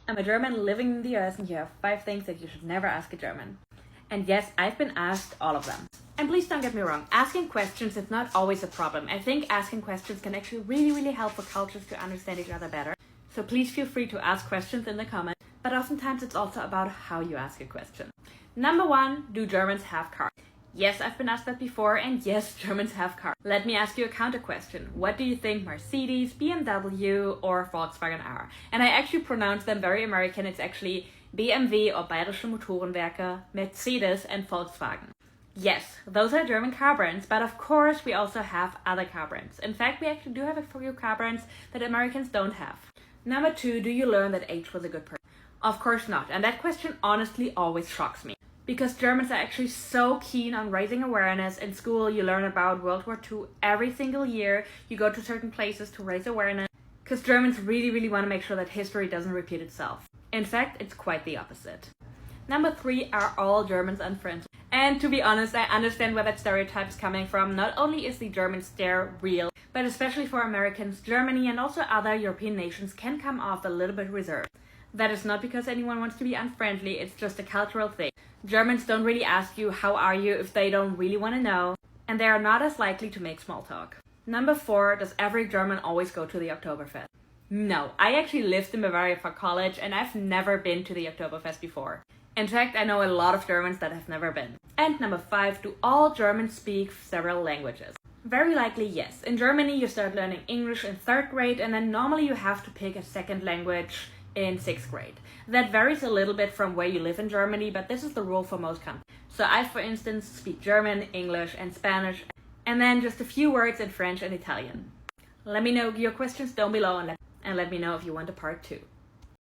I'm a German living in the US, and here are 5 things that you should never ask a German. And yes, I've been asked all of them. And please don't get me wrong, asking questions is not always a problem. I think asking questions can actually really help for cultures to understand each other better. So please feel free to ask questions in the comments, but oftentimes it's also about how you ask a question. Number 1, do Germans have cars? Yes, I've been asked that before, and yes, Germans have cars. Let me ask you a counter question. What do you think Mercedes, BMW, or Volkswagen are? And I actually pronounce them very American. It's actually BMW or Bayerische Motorenwerke, Mercedes, and Volkswagen. Yes, those are German car brands, but of course we also have other car brands. In fact, we actually do have a few car brands that Americans don't have. Number 2, do you learn that H was a good person? Of course not, and that question honestly always shocks me. Because Germans are actually so keen on raising awareness. In school, you learn about World War II every single year. You go to certain places to raise awareness. Because Germans really want to make sure that history doesn't repeat itself. In fact, it's quite the opposite. Number 3, are all Germans unfriendly? And to be honest, I understand where that stereotype is coming from. Not only is the German stare real, but especially for Americans, Germany and also other European nations can come off a little bit reserved. That is not because anyone wants to be unfriendly, it's just a cultural thing. Germans don't really ask you how are you if they don't really want to know, and they are not as likely to make small talk. Number 4, does every German always go to the Oktoberfest? No, I actually lived in Bavaria for college and I've never been to the Oktoberfest before. In fact, I know a lot of Germans that have never been. And number 5, do all Germans speak several languages? Very likely yes. In Germany you start learning English in 3rd grade and then normally you have to pick a second language in 6th grade. That varies a little bit from where you live in Germany, but this is the rule for most countries. So I, for instance, speak German, English, and Spanish, and then just a few words in French and Italian. Let me know your questions down below and let me know if you want a part 2.